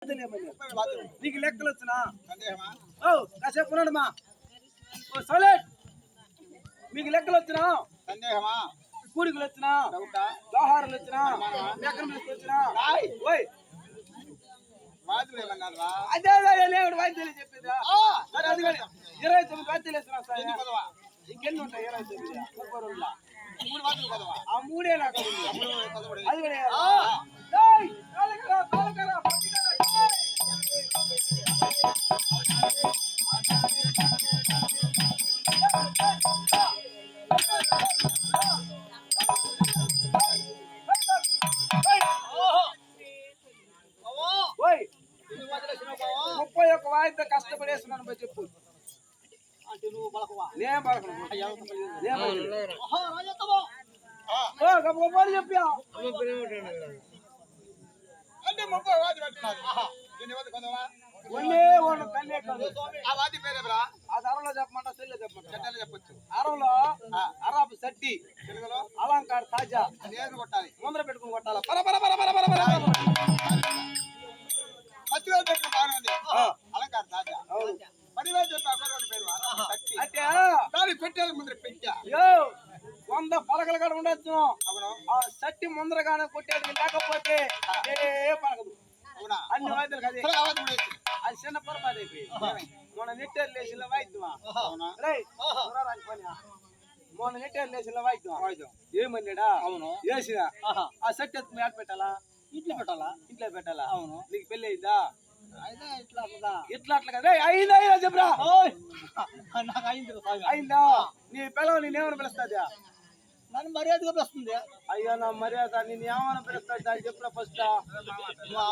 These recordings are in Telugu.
నీకు లెక్కలు వచ్చినా ఓ కాసేపు ఉన్నాడమ్మా ఓ సైలెంట్ మీకు లెక్కలు వచ్చినా సందేహమా కూడికలు వచ్చినా వ్యవహారాలు వచ్చినా లెక్కలు వచ్చినా ఓయ్ అదే లేవుడు వాయిద్యాలు చెప్పేదా సరే అది కానీ 29 వాయిద్యాలు వేస్తున్నా సార్ ఇంకెన్ని ఉంటాయి 29 ఆ మూడే నాకు అది ఓయ్ 31 వాయిద్యం కష్టపడేస్తున్నాను చెప్పు అంటే నువ్వు బలకవా నేను బలకను చెప్పా అంటే 30 వాది పెట్టినారు ఆ వాది పేరేబ్రా అది అరవలో చెప్పమంటా సెల్లో చెప్పమంటా చెప్పొచ్చు అరవలో అరాబు సట్టి తెలుగులో అలంకార తాజా ఏది కొట్టాలి ముందర పెట్టుకుని కొట్టాలా మధ్యలో పెట్టిన బాగానే ఉంది అలంకార తాజా 10,000 చెప్పి అక్కడ పేరు అంటే దాన్ని పెట్టేది ముందర పెట్టా 100 పలకలు కూడా ఉండొచ్చు అవును ఆ సట్టి ముందరగానే కొట్టేది లేకపోతే ఏ పలకదు అవునా అన్ని వాయిద్యాలు కదే అది చిన్న పొరపాటు అయిపోయి మొన్న నెట్టేరు లేచిన వాయిద్యమా మొన్న నెట్టేరు లేచిన వాయిద్యం ఏమన్నాడా అవును వేసిన ఆ సట్టి ఎత్తుకుని ఆట పెట్టాలా ఇంట్లో పెట్టాలా అవును నీకు పెళ్లి అయిందా ఇట్లా అట్లా కదా అయిందా చెప్పరా అయిందా నీ పిల్లలు నేనేమని పిలుస్తాదా నన్ను మర్యాదగా పిలుస్తుంది అయ్యో నా మర్యాద నేను ఏమని పిలుస్తా చెప్పురా ఫస్ట్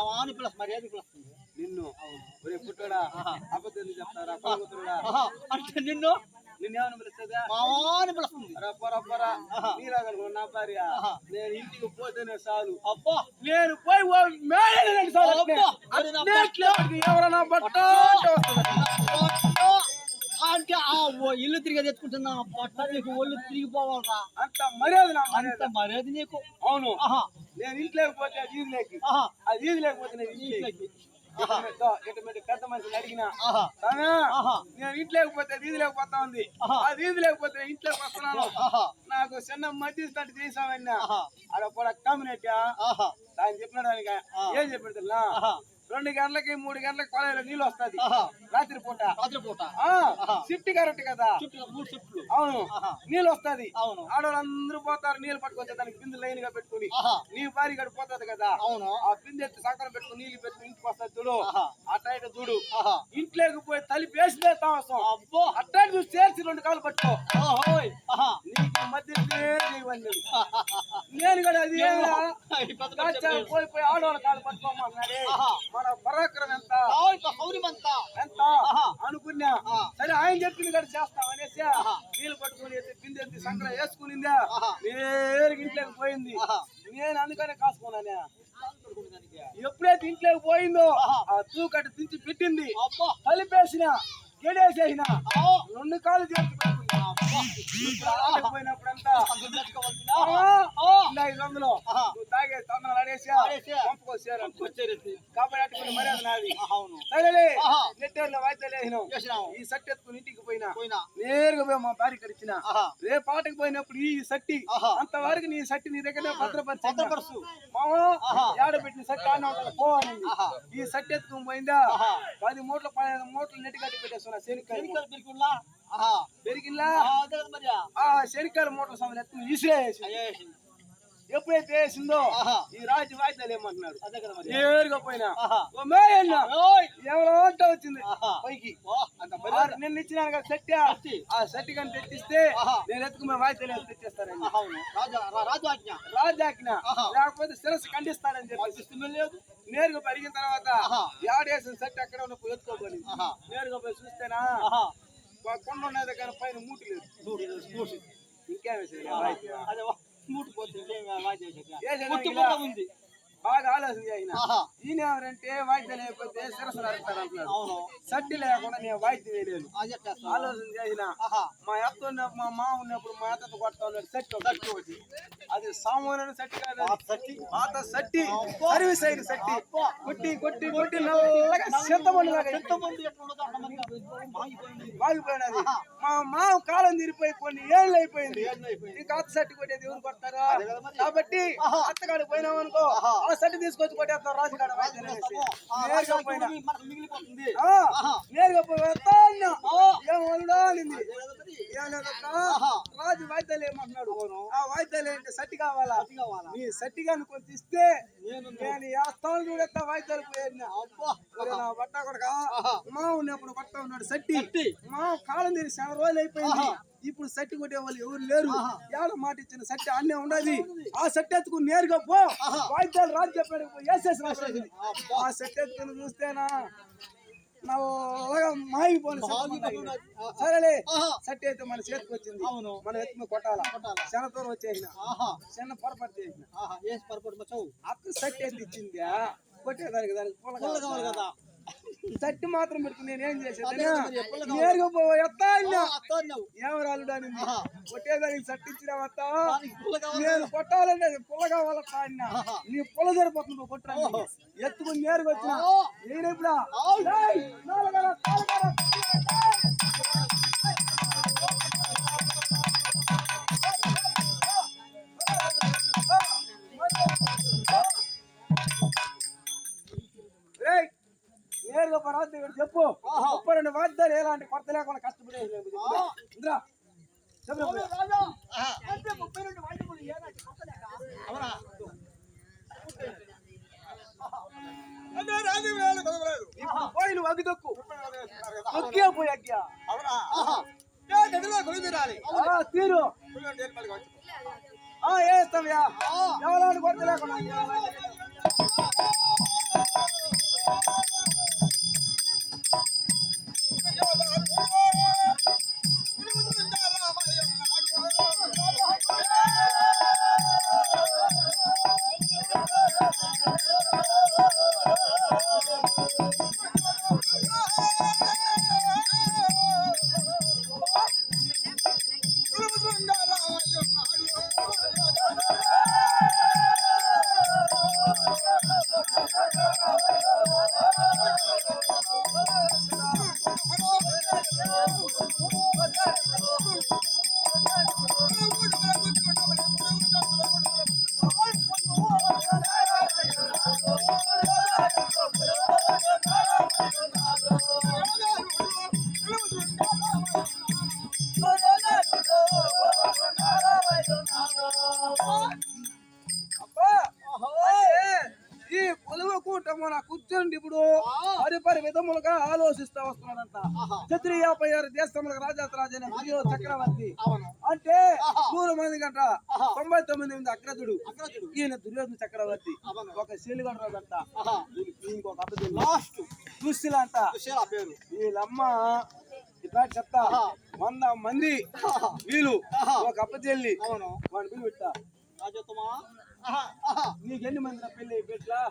వాని పిలుస్తుంది మర్యాద పిలుస్తుంది నిన్ను ఒరే పుట్టాడా అబద్ధం చెప్తారా అంటే నిన్నేమని పిలుస్తుందా మావాని పిలుస్తుంది పొర నీరాగను నా భార్య నేను ఇంటికి పోతేనే చాలు అబ్బా నేను పోయి ఎవరన్నా బట్ట అంటే ఆ ఇల్లు తిరిగి తెచ్చుకుంటున్నా పట్ట నీకు ఒళ్ళు తిరిగిపోవాలరా అంత మర్యాద అంత మర్యాద నీకు అవును నేను ఇంట్లో లేకపోతే అది ఈది లేకి అది ఈది లేకపోతే నేను ఇంట్లోకి పెద్ద మనిషిని అడిగినా నేను ఇంట్లో లేకపోతే అది ఈది లేకపోతా ఉంది అది ఈది లేకపోతే ఇంట్లోకి వస్తున్నాను నాకు చిన్న మధ్య స్టార్ట్ చేసామన్నా అక్కడ కూడా కమ్యూనిటీ ఆయన చెప్పినాడు ఆయనకి ఏం చెప్పినా 2 గంటలకి 3 గంటలకి కాలేజీలో నీళ్ళు వస్తుంది రాత్రి పూట షిఫ్ట్ కరెక్ట్ కదా అవును నీళ్ళు వస్తుంది ఆడవాళ్ళందరూ పోతారు నీళ్ళు పట్టుకొచ్చే దానికి బిందు లైన్ గా పెట్టుకుని నీ భార్య గడి పోతుంది కదా అవును ఆ బిందు ఎత్తి సంకరం పెట్టుకుని నీళ్ళు పెట్టుకుని ఇంటికి వస్తుంది చూడు అట్ట చూడు ఇంట్లోకి పోయి తలిపి వేసిదే తామసం అట్ట చూసి చేర్చి 2 కాళ్ళు పట్టుకో నీకు మధ్య నేను కూడా అది పోయి ఆడవాళ్ళ కాళ్ళు పట్టుకోమన్నాడే మన పరాక్రమం ఎంత అనుకున్నా సరే ఆయన చెప్పింది కూడా చేస్తాం అనేసి నీళ్ళు పట్టుకుని బిందె ఎత్తి సంకర వేసుకునిందా నేరుగా ఇంట్లోకి పోయింది నేను అందుకనే కాసుకున్నానే ఎప్పుడైతే ఇంట్లోకి పోయిందో ఆ తూకట్టు దించి పెట్టింది కలిపేసిన గెడేసేసిన 2 కాళ్ళు చేసి పోయినప్పుడంతా 500 నువ్వు తాగే తొందరలు ఆడేసి కాబట్టి మర్యాద నాది సరే నెట్టేరులో వాయిద్యాలు వేసినాం ఈ సట్టి ఎత్తుకుని ఇంటికి పోయినా నేరుగా పోయి మా భార్య కడిచిన రేపు పాటకి పోయినప్పుడు ఈ సట్టి అంతవరకు నీ సట్టి నీ దగ్గర భద్రపరచు మామో ఏడబెట్టిన సట్టి ఆడిన పోవాలి ఈ సట్టి ఎత్తుకుని పోయిందా 10 మూటలు 15 మూటలు నెట్టి కట్టి పెట్టేస్తున్నా పెరిగిల్లా శనికాయల మూటల సమయం ఎత్తుకుని ఈసిరేసి ఎప్పుడైతే వేసిందో ఈ రాజు వాయిద్యాలు ఏమంటున్నారు నేరుగా పోయినా ఎవరో అంట వచ్చింది పైకి నిన్న ఇచ్చినాను కదా సెట్టి ఆ సెట్టి కానీ తెచ్చిస్తే నేను ఎత్తుకునే వాయిద్యాలు తెచ్చేస్తారని రాజాజ్ఞ లేకపోతే శిరస్సు ఖండిస్తాడని చెప్పి నేరుగా పెరిగిన తర్వాత ఏడేసిన సెట్టి ఎక్కడ ఉన్నప్పుడు ఎత్తుకోబోని నేరుగా పోయి చూస్తేనా కొండ ఉన్నది కానీ పైన మూటి లేదు ఇంకేమేసి మూటి పోతుంది బాగా ఆలోచన చేసిన ఈయన ఎవరంటే వాయిద్యం లేకపోతే శిరస్సు నరుకుతాడు అంటున్నాడు. సట్టి లేకుండా నేను వాయిద్యం వేయలేదు. ఆలోచన చేసిన మా అత్త ఉన్నప్పుడు మా మామ ఉన్నప్పుడు మా అత్తతో కొడతా ఉన్నాడు సట్టి ఒకటి. అది సామాన్యుని సట్టి కాదు, పాత సట్టి, సర్వీస్ అయిన సట్టి. కొట్టి కొట్టి కొట్టి నల్లగా చింతమంది లాగా వాగిపోయినది. మా మామ కాలం తీరిపోయి కొన్ని ఏళ్ళు అయిపోయింది. ఇంకా అత్త సట్టి కొట్టేది ఎవరు కొడతారా? కాబట్టి అత్తగాడు పోయినామనుకో ఆ సట్టి తీసుకొచ్చి కొట్టేస్తాం రాజుగాడ వాయిద్యం నేరుగా పోయినా నేరుగా పోయినా ఏమన్నా అనింది. రాజు వాయిద్యాలు ఏమంటున్నాడు? ఆ వాయిద్యాలు ఏంటి? సట్టి కావాలా? నీ సట్టిగా కొంచెం ఇస్తే నేను ఆ స్థానం చూడేస్తా వాయిద్యాలు పోయినా బట్ట కొడక మా ఉన్నప్పుడు కొడతా ఉన్నాడు సట్టి. మా కాలం తీరి చాలా రోజులు అయిపోయింది. ఇప్పుడు సట్టి కొట్టే వాళ్ళు ఎవరు లేరు. ఏడ మాట ఇచ్చిన సట్టి అన్నే ఉండదు. ఆ సట్టి ఎత్తుకుని నేరుగా పో వాయిద్యాలు రాజు చెప్పాడు వేసేసి రాసేది. ఆ సట్టి ఎత్తుకుని చూస్తేనా నల్లగా మాగిపోను. సరేలే సట్టి అయితే మన చేతికి వచ్చింది. మనం ఎత్తుకుని కొట్టాలా. శనతో వచ్చేసిన చిన్న పొరపాటు చేసిన అక్క సట్టి ఎత్తి ఇచ్చింది కొట్టేదానికి. దానికి పొలగా కావాలి కదా. సట్టి మాత్రం పెట్టుకుని నేనేం చేసేది నేరుగా పోతా ఏమరాలుడా కొట్టేదానికి సట్టి ఇచ్చినావత్తా. నేను కొట్టాలంటే పుల్ల కావాలత్తా అన్నా. నీ పుల్ల సరిపోతుంది కొట్టరా ఎత్తుకుని నేరుగా వచ్చిన నేను ఇప్పుడు నేరుగా పరాదు చెప్పు. 32 వాద్యాలు ఎలాంటి కొత్త లేకుండా కష్టపడే పోయి నువ్వు అగ్గి తొక్కు తొక్కే పోయి అగ్గా తీరు వేస్తావ్యా ఎవరాని కొత్త లేకుండా కూర్చోండి. ఇప్పుడు పరిపరి విధములుగా ఆలోచిస్తా వస్తున్నాడంట. క్షత్రియ 56 దేశములకు రాజాతరాజైన చక్రవర్తి అంటే 100 మంది గంట 99 మంది అగ్రజుడు. ఈయన దుర్యోధన చక్రవర్తి. ఒక శీలిగంట ఇంకొక లాస్ట్ దుశ్శీల అంట వీళ్ళమ్మ. ఇట్లా చెప్తా 100 మంది వీళ్ళు ఒక అప్పచెల్లి వాడి పిల్లి పెట్టా. నీకెన్ని మంది నా పెళ్లి పెట్లా?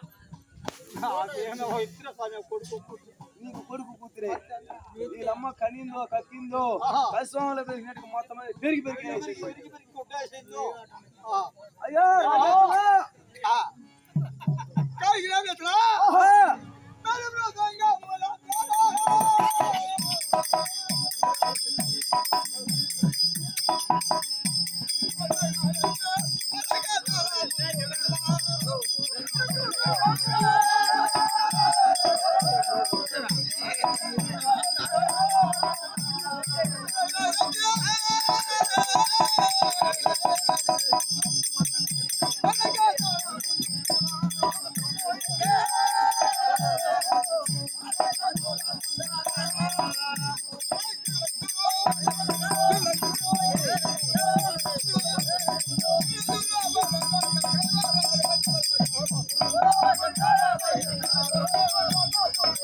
నీకు కొడుకు కూతురే. వీళ్ళమ్మ కనిందో కక్కిందో పరిశ్రమలో పెరిగినట్టు మొత్తం పెరిగి పెరిగి అయ్యో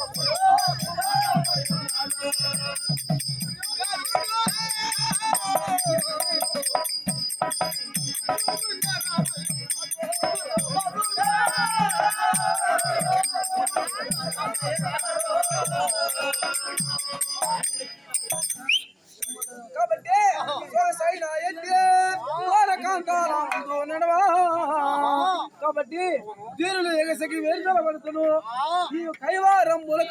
Oh,